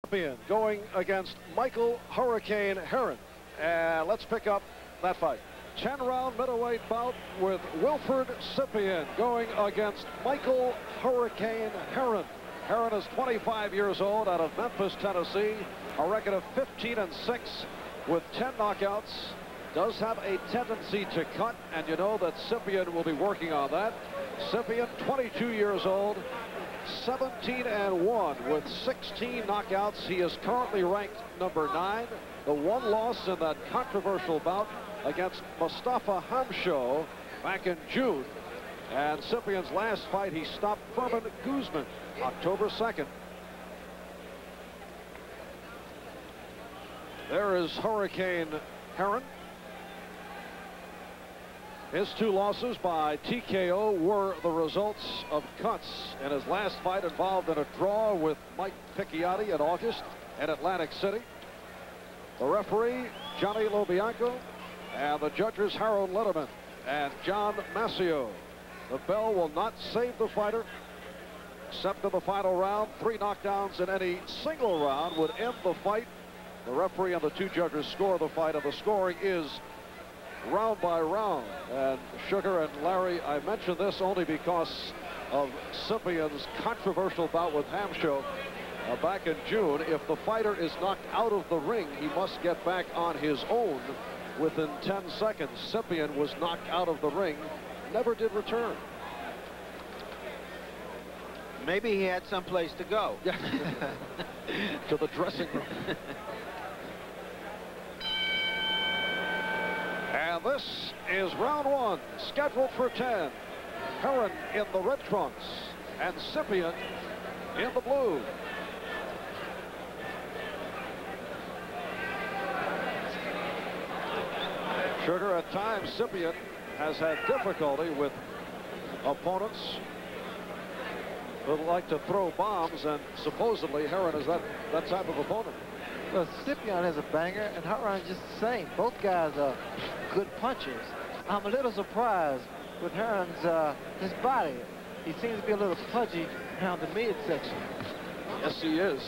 Scypion going against Michael Hurricane-Herron. And let's pick up that fight. 10-round middleweight bout with Wilfred Scypion going against Michael Hurricane-Herron. Herron is 25 years old, out of Memphis, Tennessee. A record of 15-6 with 10 knockouts. Does have a tendency to cut, and you know that Scypion will be working on that. Scypion, 22 years old, 17-1 with 16 knockouts. He is currently ranked number 9. The one loss in that controversial bout against Mustafa Hamsho back in June. And Scypion's last fight, he stopped Furman Guzman October 2nd. There is Hurricane-Herron. His 2 losses by TKO were the results of cuts, and his last fight involved in a draw with Mike Picchiotti in August in Atlantic City. The referee, Johnny Lobianco, and the judges, Harold Letterman and John Mascio. The bell will not save the fighter, except in the final round. 3 knockdowns in any single round would end the fight. The referee and the 2 judges score the fight, and the scoring is round by round. And Sugar and Larry, I mention this only because of Scypion's controversial bout with Hamsho back in June. If the fighter is knocked out of the ring, he must get back on his own within 10 seconds. Scypion was knocked out of the ring, never did return. Maybe he had someplace to go. Yeah. To the dressing room. And this is round 1, scheduled for 10. Herron in the red trunks and Scypion in the blue. Sugar, at times Scypion has had difficulty with opponents who like to throw bombs, and supposedly Herron is that type of opponent. Well, Scypion is a banger, and Herron is just the same. Both guys are good punchers. I'm a little surprised with Herron's his body. He seems to be a little pudgy around the midsection. Yes, he is.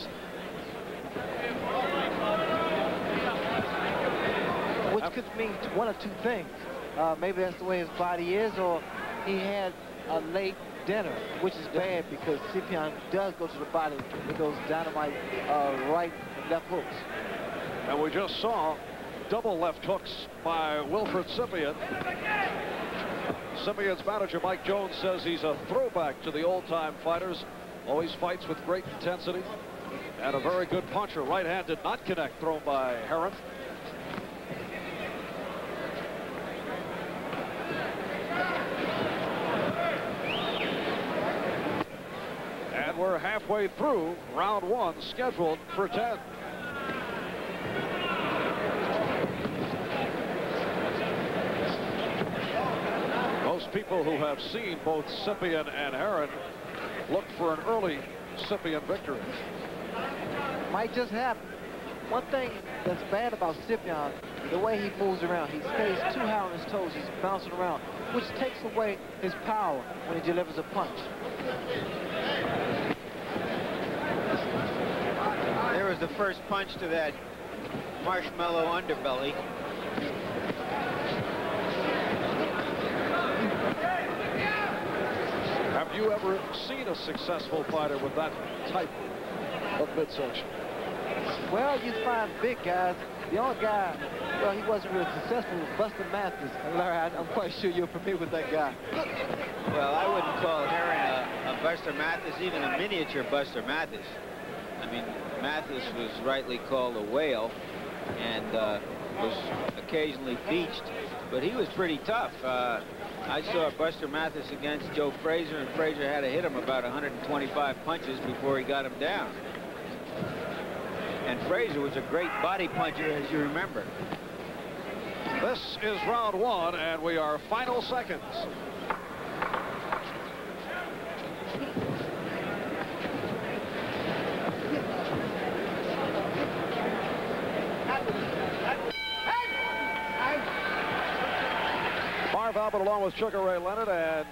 Which could mean one of 2 things. Maybe that's the way his body is, or he had a late dinner, which is bad because Scypion does go to the body with those dynamite right and left hooks. And we just saw double left hooks by Wilfred Scypion. Scypion's manager, Mike Jones, says he's a throwback to the old-time fighters. Always fights with great intensity. And a very good puncher. Right hand did not connect, thrown by Herron. And we're halfway through round 1, scheduled for 10. Most people who have seen both Scypion and Herron look for an early Scypion victory. Might just happen. One thing that's bad about Scypion, the way he moves around, he stays too high on his toes. He's bouncing around, which takes away his power when he delivers a punch. There was the first punch to that marshmallow underbelly. Have you ever seen a successful fighter with that type of midsection? Well, you find big guys. The only guy, well, he wasn't really successful, was Buster Mathis. And Larry, I'm quite sure you're familiar with that guy. Well, I wouldn't call Herron a Buster Mathis, even a miniature Buster Mathis. I mean, Mathis was rightly called a whale and was occasionally beached, but he was pretty tough. I saw Buster Mathis against Joe Frazier, and Frazier had to hit him about 125 punches before he got him down. And Frazier was a great body puncher, as you remember. This is round 1, and we are final seconds. Marv Albert along with Sugar Ray Leonard, and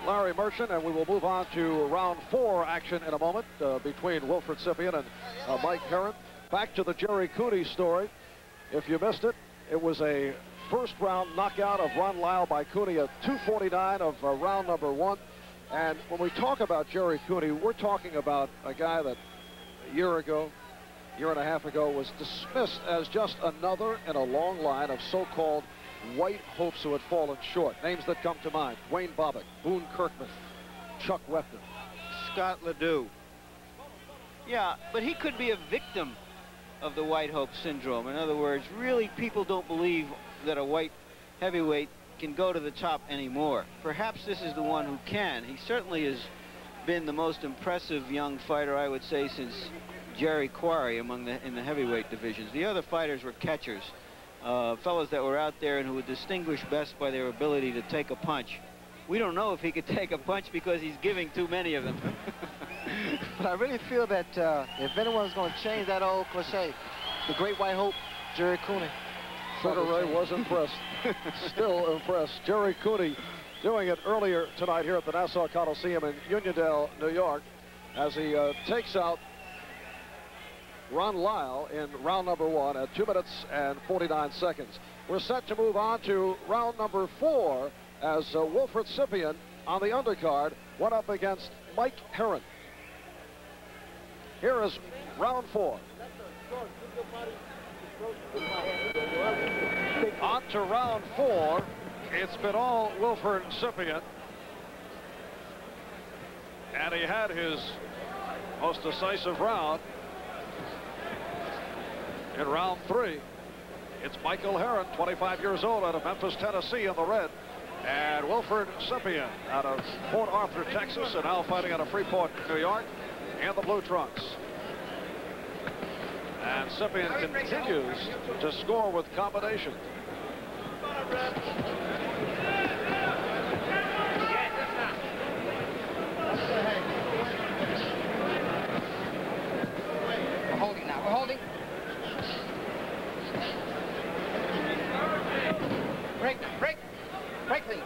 Larry Merchant, and we will move on to round 4 action in a moment between Wilfred Scypion and Mike Herron. Back to the Jerry Cooney story. If you missed it, it was a first-round knockout of Ron Lyle by Cooney at 2:49 of round number 1. And when we talk about Jerry Cooney, we're talking about a guy that a year and a half ago, was dismissed as just another in a long line of so-called white hopes who had fallen short. Names that come to mind: Wayne Bobbitt, Boone Kirkman, Chuck Wepner, Scott Ledoux. Yeah, but he could be a victim of the white hope syndrome. In other words, really people don't believe that a white heavyweight can go to the top anymore. Perhaps this is the one who can. He certainly has been the most impressive young fighter, I would say, since Jerry Quarry in the heavyweight divisions. The other fighters were catchers, fellows that were out there and who were distinguished best by their ability to take a punch. We don't know if he could take a punch because he's giving too many of them. But I really feel that if anyone's going to change that old cliche, the great white hope, Jerry Cooney. Sugar Ray was impressed. Still impressed. Jerry Cooney doing it earlier tonight here at the Nassau Coliseum in Uniondale, New York, as he takes out Ron Lyle in round number 1 at 2 minutes and 49 seconds. We're set to move on to round number 4 as Wilfred Scypion on the undercard went up against Mike Herron. Here is round 4. On to round 4. It's been all Wilfred Scypion. And he had his most decisive round in round 3. It's Michael Herron, 25 years old, out of Memphis, Tennessee, in the red. And Wilfred Scypion out of Port Arthur, Texas, and now fighting out of Freeport, New York, in the blue trunks. And Scypion continues to score with combinations. We're holding now. We're holding. Break now. Break. Break, please.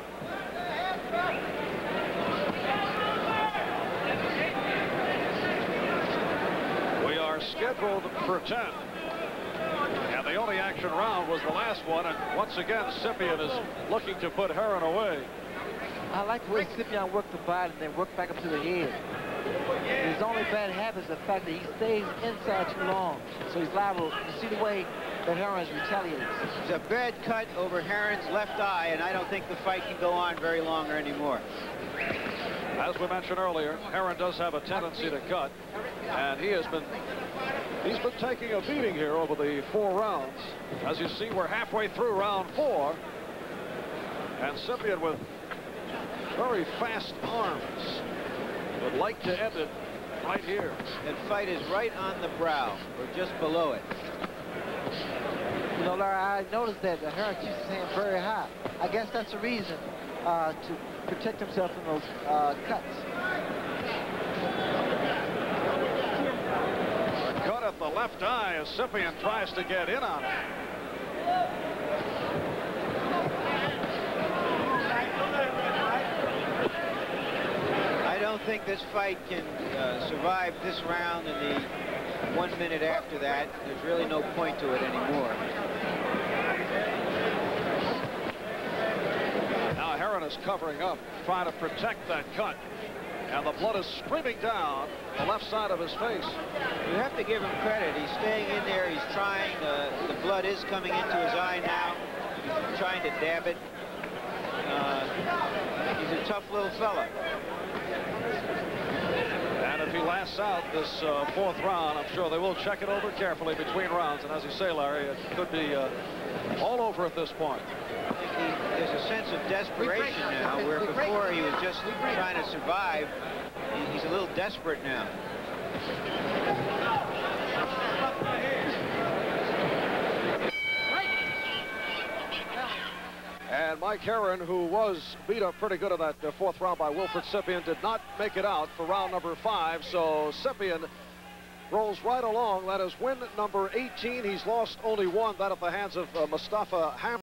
We are scheduled for 10. And the only action round was the last one. And once again, Scypion is looking to put Herron away. I like the way Scypion worked the body and then worked back up to the head. His only bad habit is the fact that he stays inside too long. So he's liable. You see the way that Herron is retaliating. It's a bad cut over Herron's left eye, and I don't think the fight can go on very long or anymore. As we mentioned earlier, Herron does have a tendency to cut, and he's been taking a beating here over the 4 rounds. As you see, we're halfway through round 4, and Scypion, with very fast arms, would like to end it right here. That fight is right on the brow, or just below it. You know, Larry, I noticed that Herron keeps his hand very high. I guess that's the reason to protect himself from those cuts. A cut at the left eye as Scypion tries to get in on it. I don't think this fight can survive this round and the 1 minute after that. There's really no point to it anymore. Now Herron is covering up, trying to protect that cut. And the blood is streaming down the left side of his face. You have to give him credit. He's staying in there. He's trying. The blood is coming into his eye now. He's trying to dab it. He's a tough little fella. And if he lasts out this 4th round, I'm sure they will check it over carefully between rounds. And as you say, Larry, it could be all over at this point. There's a sense of desperation now, where before he was just trying to survive. He's a little desperate now. And Mike Herron, who was beat up pretty good in that 4th round by Wilfred Scypion, did not make it out for round number 5. So Scypion rolls right along. That is win number 18. He's lost only 1, that at the hands of Mustafa Ham.